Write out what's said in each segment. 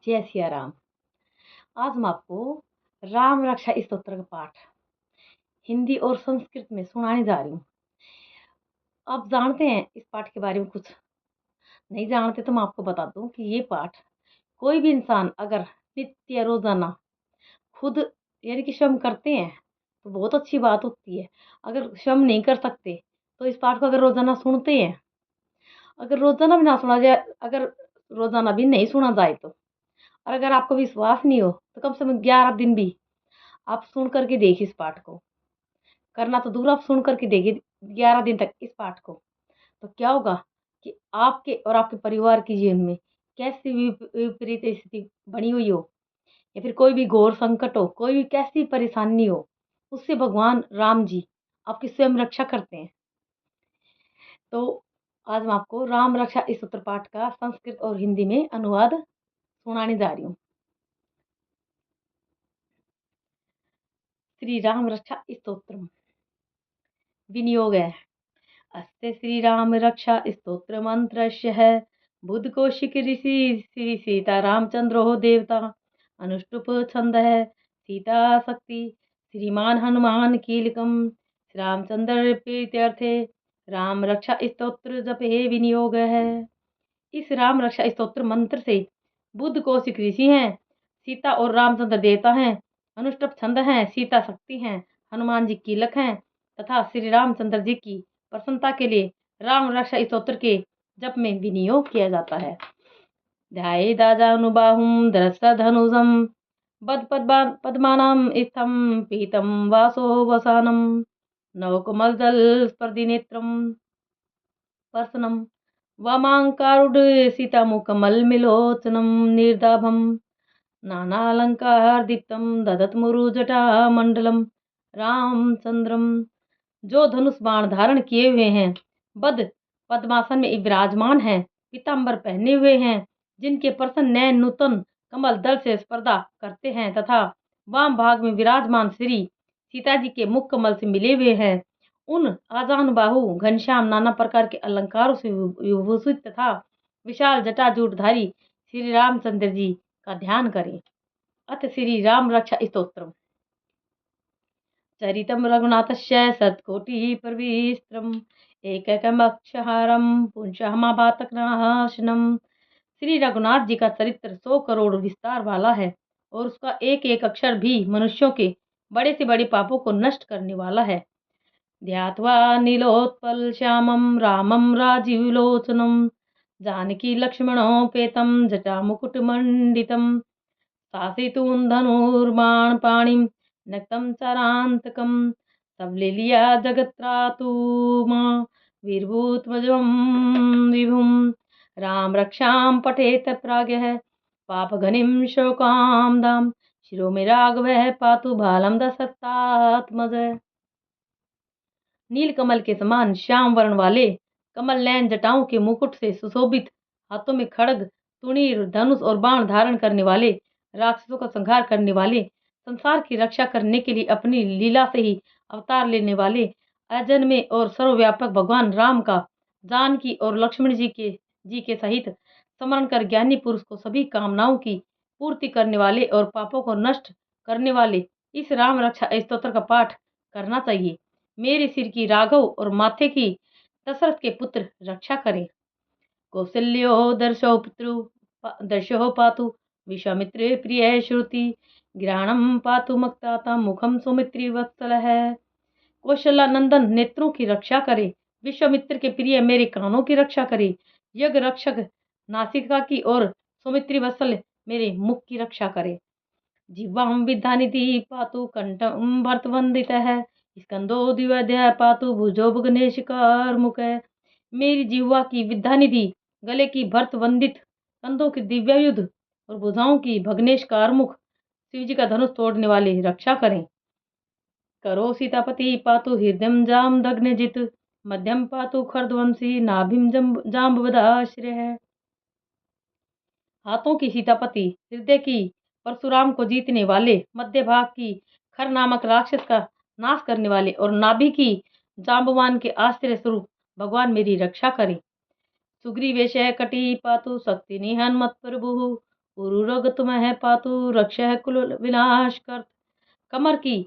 जय सिया राम। आज मैं आपको राम रक्षा स्तोत्र का पाठ हिंदी और संस्कृत में सुनाने जा रही हूँ। आप जानते हैं इस पाठ के बारे में? कुछ नहीं जानते तो मैं आपको बता दूं कि ये पाठ कोई भी इंसान अगर नित्य रोजाना खुद यानी कि श्रम करते हैं तो बहुत अच्छी बात होती है। अगर श्रम नहीं कर सकते तो इस पाठ को अगर रोजाना सुनते हैं, अगर रोजाना भी ना सुना जाए, अगर रोजाना भी नहीं सुना जाए तो, और अगर आपको विश्वास नहीं हो तो कम से कम 11 दिन भी आप सुन करके देखिए इस पाठ को। करना तो दूर, आप सुन करके देखिए 11 दिन तक इस पाठ को। तो क्या होगा कि आपके और आपके परिवार के जीवन में कैसी भी विपरीत स्थिति बनी हुई हो या फिर कोई भी घोर संकट हो, कोई भी कैसी परेशानी हो, उससे भगवान राम जी आपकी स्वयं रक्षा करते हैं। तो आज मैं आपको राम रक्षा इस स्तोत्र पाठ का संस्कृत और हिंदी में अनुवाद सुनाने जा रही हूँ। श्री राम रक्षा स्तोत्र विनियोग है। अस्ते श्री राम रक्षा स्तोत्र मंत्रस्य बुद्ध कौशिक ऋषि श्री सीता रामचंद्रो देवता अनुष्टुप छंद है सीता शक्ति श्रीमान हनुमान कीलकम रामचंद्र प्रीत्यर्थे राम रक्षा स्तोत्र जपे विनियोग है। इस राम रक्षा स्तोत्र मंत्र से बुद्ध कौशिक ऋषि हैं, सीता और रामचंद्र देवता हैं, अनुष्टुप छंद हैं, सीता शक्ति हैं, हनुमान जी कीलक हैं तथा श्री रामचंद्र जी की प्रसन्नता के लिए राम रक्षा स्तोत्र के जप में विनियोग किया जाता है। ध्याये दाजानुबाहुं धनुषं बद पद्मानां स्थं पीतं वासो वसानं नवकमलदल स्पर्धिनेत्रं पर्सनं वामांकारुड सीतामुखमलमिलोचनं निर्दाभं नानालंकार ददत मुरुजटा मंडलम रामचंद्रम। जो धनुष बाण धारण किए हुए हैं, बद पद्मासन में विराजमान हैं, पीतांबर पहने हुए हैं, जिनके प्रसन्न नयन नूतन कमल दल से स्पर्धा करते हैं तथा वाम भाग में विराजमान श्री सीता जी के मुख कमल से मिले हुए हैं, उन आजान बाहु घनश्याम नाना प्रकार के अलंकारों से विभूषित तथा विशाल जटाजूटधारी श्री रामचंद्र जी का ध्यान करें। अथ श्री राम रक्षा स्तोत्रम चरितम रघुनाथस्य सत्कोटि प्रविस्त्रम एकैकमक्षहारम पुंसहमाभातकनाशनम। श्री रघुनाथ जी का चरित्र 100 करोड़ विस्तार वाला है और उसका एक एक अक्षर भी मनुष्यों के बड़े से बड़े पापों को नष्ट करने वाला है। ध्यात्वा नीलोत्पल श्यामम रामम राजीवलोचनम जानकी लक्ष्मणोपेतम जटा मुकुटमंडितम सासितून धनुर्बाण पाणिम नक्तं चरान्तकं सबलिलिया जगत्रातुमा वीरभूतमजं विभुं राम रक्षां पठेत प्राज्ञः पापघनिं शोकां दाम शिरो में राघवः पातु भालं दशरथात्मज। नीलकमल के समान श्याम वर्ण वाले कमल नयन जटाओं के मुकुट से सुशोभित, हाथों में खड्ग तुणीर धनुष और बाण धारण करने वाले, राक्षसों का संहार करने वाले, संसार की रक्षा करने के लिए अपनी लीला से ही अवतार लेने वाले अजन्मे और सर्वव्यापक भगवान राम का जानकी और लक्ष्मण जी के सहित स्मरण कर ज्ञानी पुरुष को सभी कामनाओं की पूर्ति करने वाले और पापों को नष्ट करने वाले इस राम रक्षा स्तोत्र का पाठ करना चाहिए। मेरे सिर की राघव और माथे की दशरथ के पुत्र रक्षा करें। कौशल्यो दर्शो पातु विश्वामित्र प्रिय श्रुति ग्रहणम पातु मक्ताता मुखम सौमित्री वत्सल है। कौशल्यानंदन नेत्रों की रक्षा करे, विश्वामित्र के प्रिय मेरे कानों की रक्षा करे, यज्ञ रक्षक नासिका की और सौमित्री वत्सल मेरे मुख की रक्षा करे। जिह्वां विद्यानिधि पातु कंठम भर्तवंदित है स्कंदो दिव्य पातु भुजो भुगनेश मुख है। मेरी जिह्वा की विद्यानिधि, गले की भर्त वंदित, कंधों की दिव्यायुध और भुजाओं की भग्नेश कारमुख शिव जी का धनुष तोड़ने वाले रक्षा करें। करो सीतापति पातु हृदय जाम दग्न जित मध्यम पातु खर्दवंशी नाभिम जाम्बवदाश्रय है। हाथों की सीतापति, हृदय की परशुराम को जीतने वाले, मध्य भाग की खर नामक राक्षस का नाश करने वाले और नाभि की जाम्बवान के आश्रय स्वरूप भगवान मेरी रक्षा करें। सुग्रीवेश कटी पातु शक्ति निहन मत प्रभु उरुरग तुम्हें पातु रक्षः कुल विनाश कर। कमर की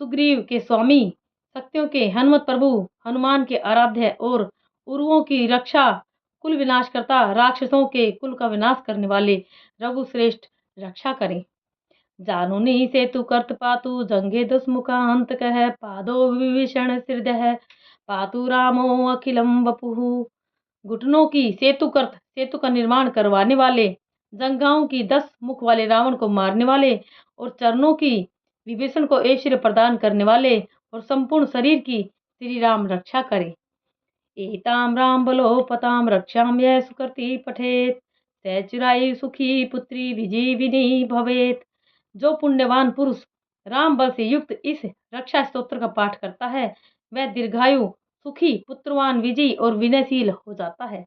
सुग्रीव के स्वामी, शक्तियों के हनुमत प्रभु, हनुमान के आराध्य और उरुओं की रक्षा, कुल विनाश करता, राक्षसों के कुल का विनाश करने वाले रघुश्रेष्ठ रक्षा करें। जानुनी सेतु कर्त पातु जंगे दुष्मुखांत कह। पादो विभीषण हृदय पातु रामो अखिलम वपुहु। घुटनों की सेतु कर्त, सेतु का निर्माण करवाने वाले, जंघाओं की 10 मुख वाले रावण को मारने वाले और चरणों की विभीषण को ऐश्वर्य प्रदान करने वाले और संपूर्ण शरीर की श्री राम रक्षा करे। एताम राम बलो पताम रक्षाम यह सुकृति पठेत सैचुराई सुखी पुत्री विजीविनी भवेत। जो पुण्यवान पुरुष राम बल से युक्त इस रक्षा स्तोत्र का पाठ करता है वह दीर्घायु, सुखी, पुत्रवान, विजयी और विनयशील हो जाता है।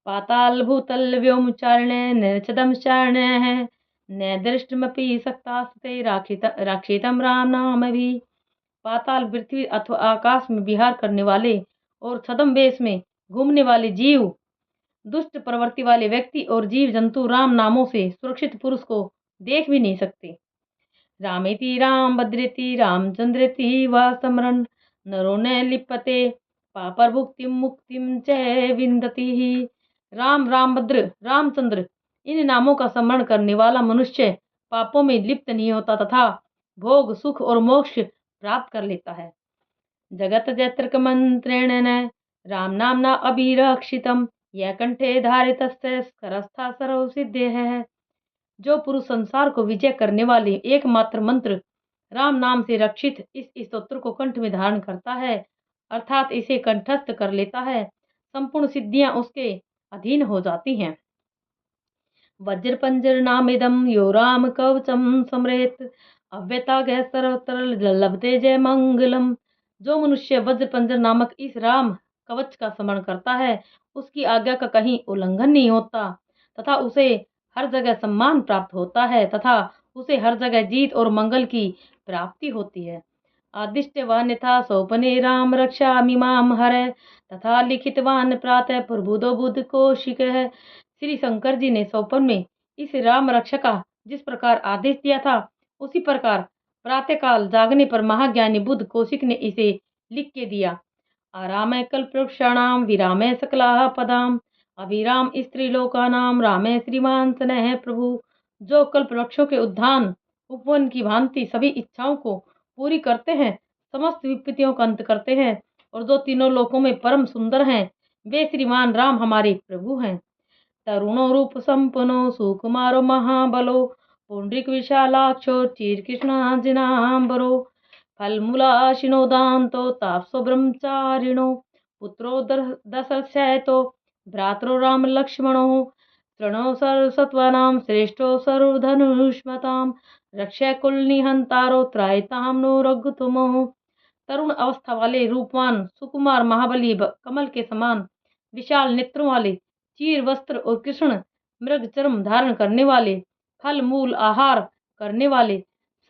पाताल भूतल व्योमचारण न चदमचारण है न दृष्टमपि सक्तास्ते राक्षितम राम नाम भी। पाताल, पृथ्वी अथवा आकाश में विहार करने वाले और छद्म वेश में घूमने वाले जीव, दुष्ट प्रवृत्ति वाले व्यक्ति और जीव जंतु राम नामों से सुरक्षित पुरुष को देख भी नहीं सकते। रामेति राम भद्रेति रामचंद्रेति वा स्मरन् नरो न लिप्यते पापर भुक्तिम मुक्तिम च विन्दति। राम, रामभद्र, रामचंद्र इन नामों का स्मरण करने वाला मनुष्य पापों में लिप्त नहीं होता तथा भोग, सुख और मोक्ष प्राप्त कर लेता है। जगत जैत्रक मंत्रेण न राम नामना अभिरक्षितम यह कंठे धारितस्य करस्था सर्व सिद्धे है। जो पुरुष संसार को विजय करने वाले एकमात्र मंत्र राम नाम से रक्षित इस स्तोत्र को कंठ में धारण करता है, अर्थात इसे कंठस्थ कर लेता है, संपूर्ण सिद्धियां उसके अधीन हो जाती हैं। वज्र पंजर नामिदम यो राम कवचम समरेत अव्यता गह सर्वत्र लभते जय मंगलम। जो मनुष्य वज्र पंजर नामक इस राम कवच का स्मरण करता है उसकी आज्ञा का कहीं उल्लंघन नहीं होता तथा उसे हर जगह सम्मान प्राप्त होता है तथा उसे हर जगह जीत और मंगल की प्राप्ति होती है। आदिष्टवान था सोपने राम रक्षा मीमाम हर तथा लिखितवान प्रातः प्रबुदो बुद्ध कौशिक है। श्री शंकर जी ने सोपन में इस राम रक्षा का जिस प्रकार आदेश दिया था उसी प्रकार प्रातःकाल जागने पर महाज्ञानी बुद्ध कौशिक ने इसे लिख के दिया। आराम कल्पवृक्षाणाम विराम सकला पदाम अभिराम स्त्रीलोकानाम रामे श्रीमान स्नेह प्रभु। जो कल्प वृक्षों के उद्यान उपवन की भांति सभी इच्छाओं को पूरी करते हैं, समस्त विपत्तियों का अंत करते हैं और जो तीनों लोकों में परम सुंदर हैं, वे श्रीमान राम हमारे प्रभु हैं। तरुणो रूप संपन्नो सुकुमारो महाबलो पुंडरीक विशालाक्षो चीर कृष्णाजिनांबरो फलमूलाशिनो दान्तो तापसो ब्रह्मचारिणो पुत्रो दशरथो भ्रातरो राम लक्ष्मणो तृणो सर्वसत्त्वानां श्रेष्ठो सर्वधनुष्मतां रक्षा कुल निहंतारो त्रायताम नो रघुतमो। तरुण अवस्था वाले, रूपवान, सुकुमार, महाबली, कमल के समान विशाल नेत्रों वाले, चीर वस्त्र और कृष्ण मृग चर्म धारण करने वाले, फल मूल आहार करने वाले,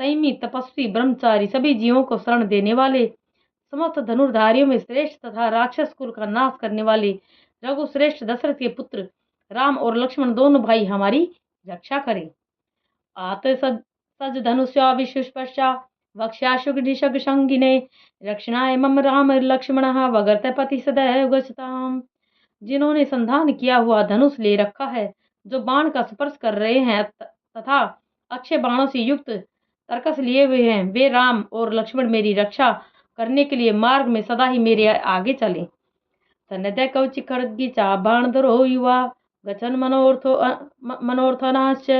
संयमी, तपस्वी, ब्रह्मचारी, सभी जीवों को शरण देने वाले, समस्त धनुर्धारियों में श्रेष्ठ तथा राक्षस कुल का नाश करने वाले रघुश्रेष्ठ दशरथ के पुत्र राम और लक्ष्मण दोनों भाई हमारी रक्षा करें। आत सज धनुष्या विशुष्पशा वक्षाशुग संगिने रक्षणाय मम राम लक्ष्मण वगर्त पति सदैव गच्छताम। जिन्होंने संधान किया हुआ धनुष ले रखा है, जो बाण का स्पर्श कर रहे हैं तथा अक्षय बाणों से युक्त तरकस लिए हुए हैं, वे राम और लक्ष्मण मेरी रक्षा करने के लिए मार्ग में सदा ही मेरे आगे चले। सन्नद्य कवचि खड्गी चा बाण धरो युवा गचन मनोर्थनाश्च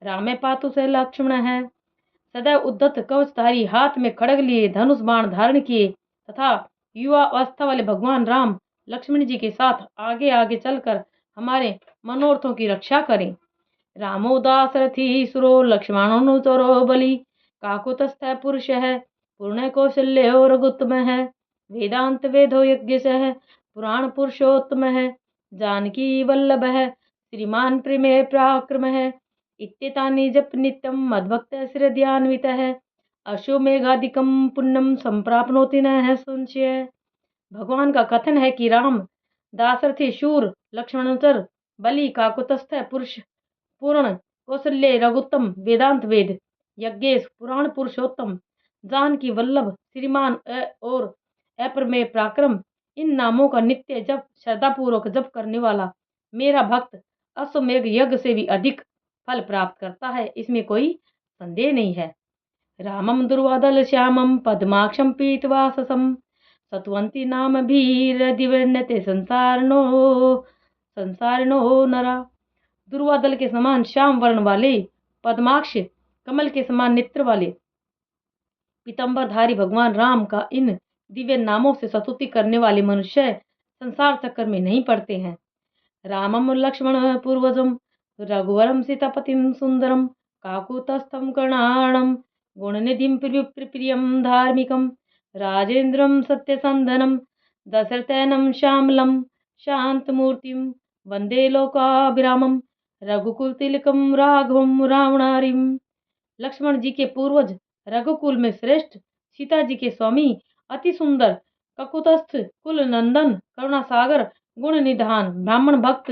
रामे पातु से लक्ष्मण है। सदैव उद्धत कवचधारी, हाथ में खड़ग लिए, धनुष बाण धारण किए तथा युवा अवस्था वाले भगवान राम लक्ष्मण जी के साथ आगे आगे चलकर हमारे मनोरथों की रक्षा करें। रामो दासरथी सुरो लक्ष्मणोनुचरो बलि काकुतस्थ पुरुष है पूर्ण कौशल्य रघुत्तम है। वेदांत वेदो यज्ञ है पुराण पुरुषोत्तम है जानकी वल्लभ है श्रीमान प्रेमे पराक्रम है। इत्येतानि जप नित्यं मद्भक्त श्रद्धान्वित है अश्वमेघादिकं पुण्यम संप्राप्नोति न संशय। भगवान का कथन है कि राम दासरथी शूर लक्ष्मणोत्तर बलि काकुतस्थ पुरुष पूर्ण कौशल्य रघुत्तम वेदांत वेद, यज्ञेश पुराण पुरुषोत्तम, जानकी वल्लभ श्रीमान और अप्रमेय पराक्रम, इन नामों का नित्य जप श्रद्धापूर्वक जप करने वाला मेरा भक्त अश्वमेघ यज्ञ से भी अधिक फल प्राप्त करता है, इसमें कोई संदेह नहीं है। रामम दुर्वादल श्यामम पद्माक्षम पीतवाससम सत्वंती नाम भीरदिवर्ण्यते संसारिणो नरा। दुर्वादल के समान श्याम वर्ण वाले, पद्माक्ष कमल के समान नेत्र वाले पीतंबरधारी भगवान राम का इन दिव्य नामों से स्तुति करने वाले मनुष्य संसार चक्कर में नहीं पड़ते हैं। रामम लक्ष्मण पूर्वजम रघुवरम सीतापतिम सुंदरम काकुतस्थम कर्णाणम गुणनिधिम प्रियम धार्मिकम राजेंद्रम सत्यसंधनम दशरथनम श्यामलम शांतमूर्तिम वंदे लोकाभिरामम रघुकुल तिलकम राघवम रावणारिम। लक्ष्मण जी के पूर्वज, रघुकुल में श्रेष्ठ, सीता जी के स्वामी, अति सुंदर, ककुतस्थ कुल नंदन, करुणा सागर, गुण निधान, ब्राह्मण भक्त,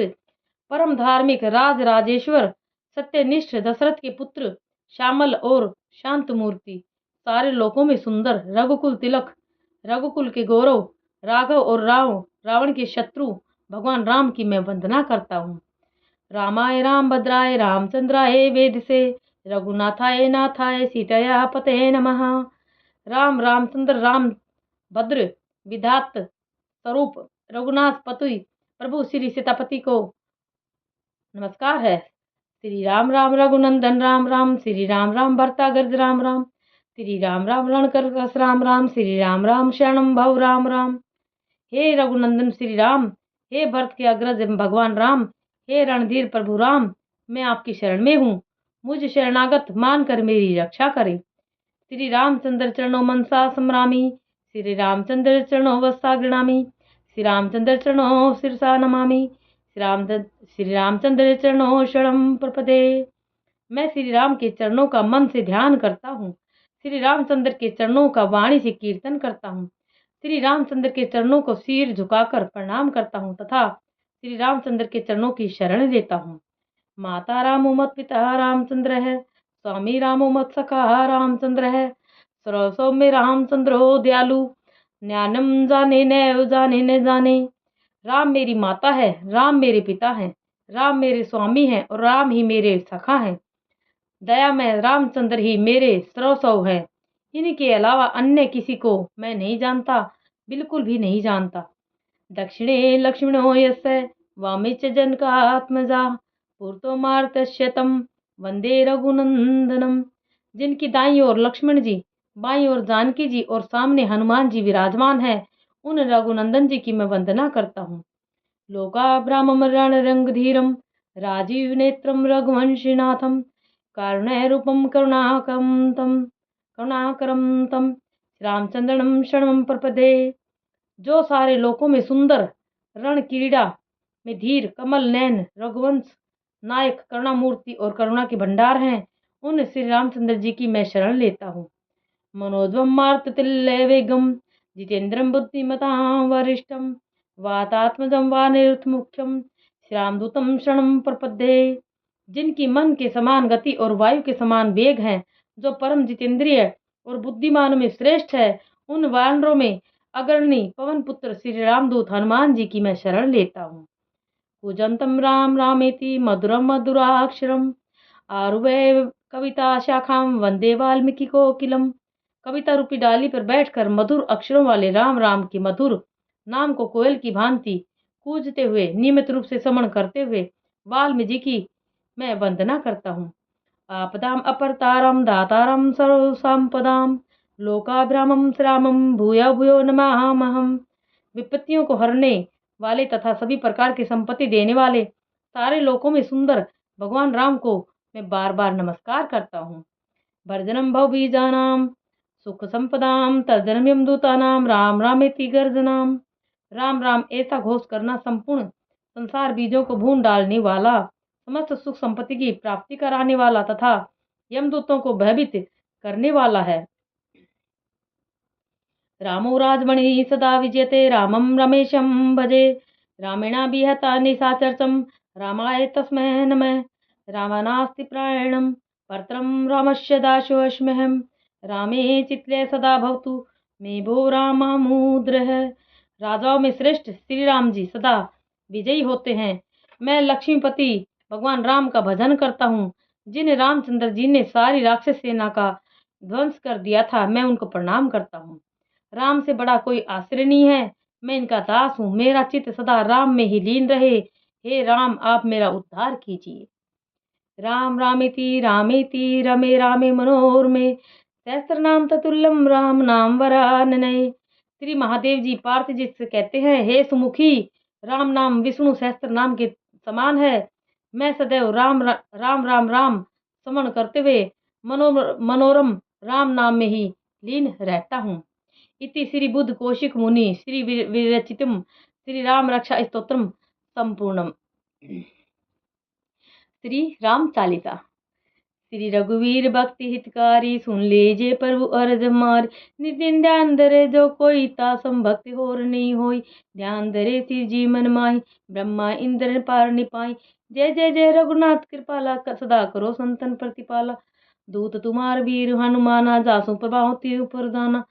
परम धार्मिक, राज राजेश्वर, सत्यनिष्ठ, दशरथ के पुत्र, श्यामल और शांत मूर्ति, सारे लोकों में सुंदर, रघुकुल तिलक, रघुकुल के गौरव, राघव और रावण के शत्रु भगवान राम की मैं वंदना करता हूँ। रामाय रामभद्राय रामचंद्राय वेद से रघुनाथाय नाथाय सीतया पते नमः। राम रामचंद्र राम भद्र विधात स्वरूप रघुनाथ पति प्रभु श्री सीतापति को नमस्कार है। श्री राम राम रघुनंदन राम राम, श्री राम राम भरता गर्ज राम राम, श्री राम राम रणकरकस राम राम, श्री राम राम शरणम भव राम राम। हे रघुनंदन श्री राम, हे भरत के अग्रज भगवान राम, हे रणधीर प्रभु राम, मैं आपकी शरण में हूँ, मुझ शरणागत मानकर मेरी रक्षा करें। श्री रामचंद्र चरणों मनसा समरामी, श्री रामचंद्र चरणों वत्सा गृणामी, श्री रामचंद्र चरणों शिरसा नमामि, श्री रामचंद्र चरणों शरणम प्रपदे। मैं श्री राम के चरणों का मन से ध्यान करता हूँ, श्री रामचंद्र के चरणों का वाणी से कीर्तन करता हूँ, श्री रामचंद्र के चरणों को सिर झुकाकर प्रणाम करता हूँ तथा श्री रामचंद्र के चरणों की शरण लेता हूँ। माता रामो मत पिता रामचंद्र है, स्वामी रामो मत सखा रामचंद्र है, सरसो में रामचंद्रो दयालु, ज्ञानम जाने न जाने। राम मेरी माता है, राम मेरे पिता हैं, राम मेरे स्वामी हैं और राम ही मेरे सखा हैं। दया में रामचंद्र ही मेरे सर्वस्व है, इनके अलावा अन्य किसी को मैं नहीं जानता, बिल्कुल भी नहीं जानता। दक्षिणे लक्ष्मणो यस्य वामे च जनकात्मजा पूर्तो मार्तश्यतम वंदे रघुनंदनम। जिनकी दाईं ओर लक्ष्मण जी, बाईं ओर जानकी जी और सामने हनुमान जी विराजमान है, उन रघुनंदन जी की मैं वंदना करता हूँ। लोकाभ्रामम रणरंगधीरम राजीव नेत्रम रघुवंशीनाथम कारुण्य रूपम करुणाकरम तम रामचंद्रम शरणम प्रपदे। जो सारे लोकों में सुंदर, रण क्रीड़ा में धीर, कमल नैन, रघुवंश नायक, करुणामूर्ति और करुणा के भंडार हैं, उन श्री रामचंद्र जी की मैं शरण लेता हूँ। मनोजवम मार्ततुल्य वेगम जितेंद्रम बुद्धिमतां वरिष्ठम वातात्मजम वानिरुद्धमुख्यम श्यामदूतम शरणम प्रपद्ये। जिनकी मन के समान गति और वायु के समान वेग है, जो परम जितेंद्रिय और बुद्धिमानों में श्रेष्ठ है, उन वानरों में अग्रणी पवन पुत्र श्री रामदूत हनुमान जी की मैं शरण लेता हूँ। पूजंतम राम रामेति मधुरम मधुराक्षरम आरुहे कविता शाखाम वंदे वाल्मीकि कोकिलम। कविता रूपी डाली पर बैठकर मधुर अक्षरों वाले राम राम के मधुर नाम को कोयल की भांति कूजते हुए, नियमित रूप से स्मरण करते हुए वाल्मीकि की मैं वंदना करता हूँ। आपदाम अपरतारम दातारम सर्व संपदाम लोकाभ्रामम श्रामम भूया भूयो नमामहम। विपत्तियों को हरने वाले तथा सभी प्रकार की संपत्ति देने वाले, सारे लोकों में सुंदर भगवान राम को मैं बार बार नमस्कार करता हूँ। भर्जनम भवबीजानाम सुख संपदाम तर्जनम यमदूतानाम राम रामेति गर्जनाम। राम राम ऐसा घोष करना संपूर्ण संसार बीजों को भून डालने वाला, समस्त सुख संपत्ति की प्राप्ति कराने वाला तथा यमदूतों को भयभीत करने वाला है। रामो राजमणि सदा विजयते रामम रमेशम भजे रामेणा विहता निशाचरचम रामाय तस्मै नमः। रामानास्ति प्रायणं परत्रं रामस्य दासोऽस्म्यहं रामे चित्ते सदा भवतु मे भो रामामुद्रः। राजाओं में श्रेष्ठ श्री राम जी सदा विजयी होते हैं। मैं लक्ष्मीपति भगवान राम का भजन करता हूँ। जिन रामचंद्र जी ने सारी राक्षस सेना का ध्वंस कर दिया था, मैं उनको प्रणाम करता हूँ। राम से बड़ा कोई आश्रय नहीं है। मैं इनका दास हूँ। मेरा चित्त सदा राम में ही लीन रहे। हे राम, आप मेरा उद्धार कीजिए। राम रामेति रमे रामे मनोरमे सहस्त्र नाम ततुल्यम राम नाम वरानने। श्री महादेव जी पार्थ जी से कहते हैं, हे सुमुखी, राम नाम विष्णु सहस्त्र नाम के समान है। मैं सदैव राम राम राम राम स्मरण करते हुए मनोरम राम नाम में ही लीन रहता हूँ। इति श्री बुद्ध कौशिक मुनि श्री विरचितम श्री राम रक्षा स्तोत्रम संपूर्णम। श्री राम चालीसा। श्री रघुवीर भक्ति हितकारी, सुन लीजिए प्रभु अर्ज मार। नितिन ध्यान धरे जो कोई, तासम भक्ति होर नहीं होई। ध्यान धरे शिव जी मन माही, ब्रह्मा इंद्र पार निपाई। जय जय जय रघुनाथ कृपाला, सदा करो संतन प्रतिपाला। दूत तुम्हार वीर हनुमाना, जासु प्रभाव तिरु प्रदाना।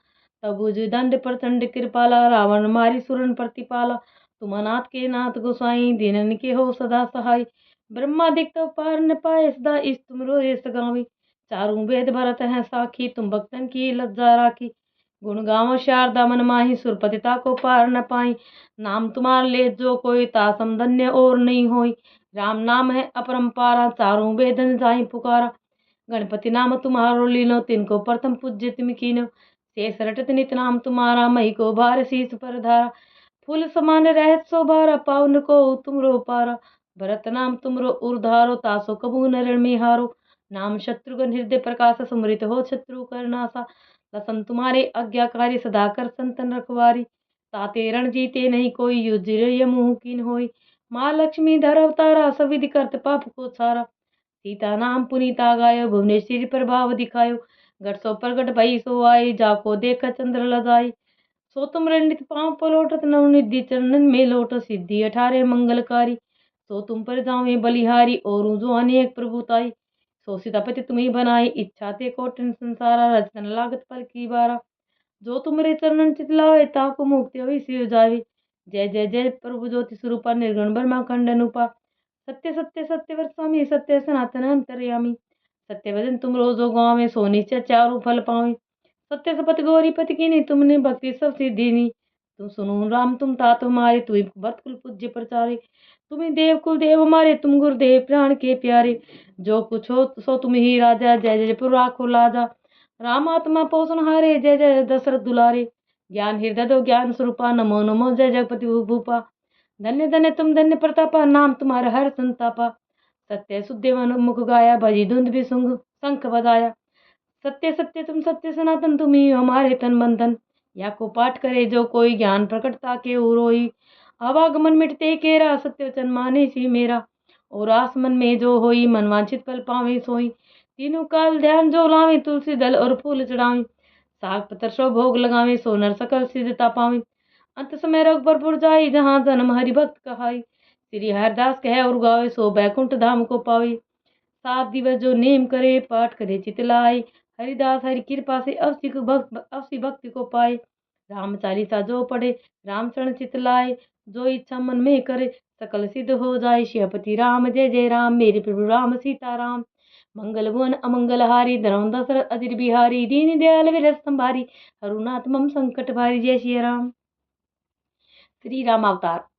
तबुज दंड प्रचंड कृपाला, रावण मारी सुरन प्रतिपाला। तुम नाथ के नाथ गोसाई, दीनन के हो सदा सहाय। ब्रह्मादिक तो पार न पाए, सदा इस तुम रोए सगावी। चारों वेद भरत हैं साखी, तुम भक्तन की लज्जा राखी। गुण गावो शारदा मन माही, सुरपतिता को पार न पाई। नाम तुम्हार ले जो कोई, तासम धन्य और नहीं होई। राम नाम है अपरंपारा, चारों वेदन जाई पुकारा। गणपति नाम तुम्हारो लीनो, तिनको प्रथम पूज्य तुम कीनो। शेष रटत नित नाम तुम्हारा, मही को भार शीस पर धारा। फूल समान रहत शोभारा, पावन को तुमरो पारा। भरत नाम तुमरो उर्धारो, तासो कबू नरण में हारो। नाम शत्रुघ्न हृदय प्रकाश, सुमृत हो शत्रु कर नासा। लसन तुम्हारे आज्ञाकारी, सदा कर संतन रखवारी। ताते रण जीते नहीं कोई, युद्ध यमुह कीन होई। माँ लक्ष्मी धर अवतारा, सविधि करत पाप को छारा। सीता नाम पुनीता गायो, भुवनेश्वरी प्रभाव दिखायो। गढ़ सो प्रगट भई सो आई, जाको देख चंद्र लजाई। सो तुम रणित पांव पलोटत, नवनिधि चरणन में लोट। सिद्धि 18 मंगलकारी, सो तुम पर जावे बलिहारी। और जो अनेक प्रभुताई, सो सीतापति तुम्ही बनाई। इच्छा ते कोटिन संसारा, रचन लागत पल की बारा। जो तुमरे चरणन चितलावे, ताको मुक्ति हुई सिर जावे। जय जय जय प्रभु ज्योति स्वरूपा, निर्गुण ब्रह्मा खंड अनुपा। सत्य सत्य सत्य व्रत स्वामी, सत्य सनातन अंतर्यामी। सत्य भजन तुम रोजो गाँव में, सो निश्चय चारु फल पावे। सत्य सपत गौरी पति कीनी, तुमने भक्ति सब सिद्धि। तुम सुनो राम तुम तात हमारे, तुम भक्त कुल पूज्य प्रचारे। तुम्हें देव कुल देव हमारे, तुम गुरुदेव प्राण के प्यारे। जो कुछ हो सो तुम ही राजा, जय जय पुर राखो लाजा। राम आत्मा पोषण हारे, जय जय दशरथ दुलारे। ज्ञान हृदय दो ज्ञान स्वरूपा, नमो नमो जय जगपति भूपा। धन्य धन्य तुम धन्य प्रतापा, नाम तुम्हारा हर संतापा। सत्य शुद्ध मुख गाया, भजी धुंध भी सुंग शंख बजाया। सत्य सत्य तुम सत्य सनातन, तुम ही हमारे तन बंधन। या को पाठ करे जो कोई, ज्ञान प्रकटता के उरोई। आवागमन मिटते केरा, सत्य वचन माने सी मेरा। और आसमन में जो होई, मन वांछित फल पावे सोई। तीनों काल ध्यान जो लावे, तुलसी दल और फूल चढ़ावे। साग पत्र सो भोग लगावे, सो नर सकल सिद्धता पावे। अंत समय रघुबर जाई, जहाँ जन्म हरि भक्त कहाई। श्री हरदास कह और गावे, सो बैकुंठ धाम को पावे। 7 दिवस जो नेम करे, पाठ करे चितलाए। हरिदास हरि कृपा से अवश्य भक्ति को पाए। राम चालीसा जो पढ़े, राम शरण चितलाए। जो इच्छा मन में करे, सकल सिद्ध हो जाए। श्रीपति राम जय जय राम, मेरे प्रभु राम सीता राम। मंगल भुवन अमंगल हारी, धरम दशरथ अजिर बिहारी। दीन दयाल विरस संभारी, हरुनाथ मम संकट भारी। जय श्री राम। श्री राम अवतार।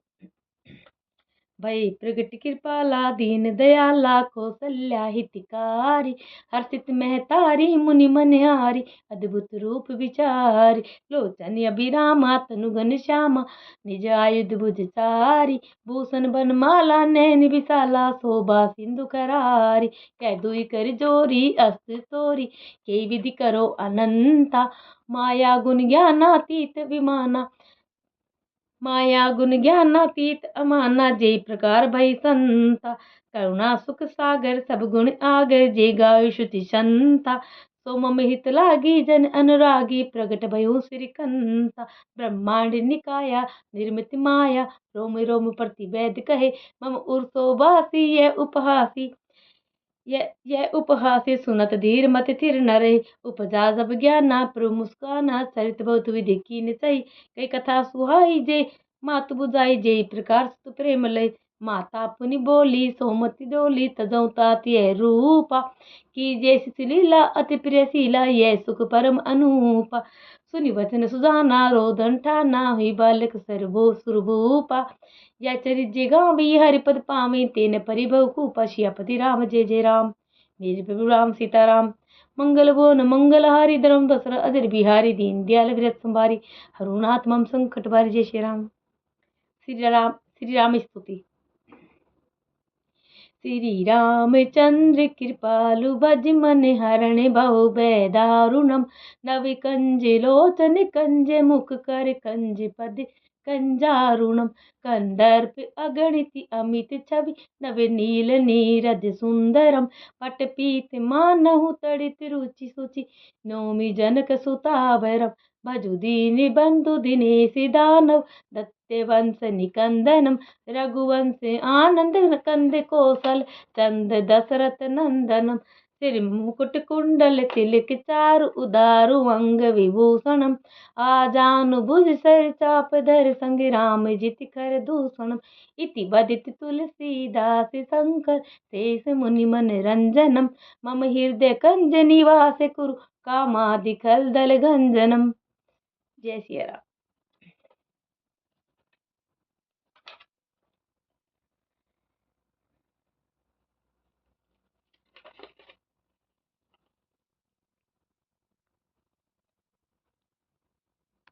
भय प्रगट कृपाला, दीन दयाला, कौशल्या हितकारी। हर्षित महतारी, मुनि मनहारी। अद्भुत रूप विचारी, लोचन अभिरामा, तनु घनश्यामा। निज आयुध भुजचारी, भूषण बनमाला, नैन विशाला। शोभा सिंधु करारी, कह दुई कर जोरी, अस्त तोरी। के विधि करो अनंता, माया गुण ज्ञानातीत विमाना। माया गुण ज्ञानातीत अमाना, जय प्रकार भई संता। करुणा सुख सागर, सब गुण आगर। जय गाय श्रुति संता, सो मम हित लागी। जन अनुरागी, प्रगट भयो श्रीकंता। ब्रह्मांड निकाया, निर्मित माया। रोम रोम प्रति वैद कहे, मम उर शोभासी यह उपहासी। यह उपहास सुनत धीर मत थिर न रहे। उपजा जब ज्ञाना प्रभु मुस्काना, चरित बहुत विधि कीन सही। कई कथा सुहाई जे मातु बुझाई, जेई प्रकार सुत प्रेम लय। माता पुनि बोली सोमति डोली, तजौ तात यह रूपा। की जैसी सुलीला अति प्रिय शीला, यह सुख परम अनूपा। सुनि वचन सुजाना रोदन ठाना, हुई बालक सरभो सुरभूपा। या चरित जे गावी हरिपद पावे, तेन परिभव कूपा। सियापति राम जय जय राम। मेरे प्रभु राम सीताराम। मंगल बोन मंगलहारी, धर्म दशरथ अजर बिहारी। दीन दयाल विरत संभारी, हरुनाथ मम संकट बारी। जय श्री राम। श्री राम स्तुति। श्री रामचंद्र कृपालु, भज मन हरण बहु भय दारुणम। नव कंज लोचन कंज मुख, कर कंज पद कंजारुणम। कंदर्प अगणित अमित छवि, नव नील नीरद सुंदरम। पट पीत मानहु तड़ित रुचि सुचि, नौमि जनक सुतावरम। भजु दीन बंधु दिनेश दानव, दत्त वंश निकंदनम। रघुवंश आनंद कंद कौशल, चंद दशरथ नंदनम। सिर मुकुट कुंडल तिलक चारु, उदारु अंग विभूषणम। आजानु भुज सर चाप धर, संग राम जित कर दूषणम। इति बदित तुलसीदास शंकर, शेष मुनि मन रंजनम। मम हृदय कंज निवास कुरु, कामादि खलदल गंजनम। जय सिया राम।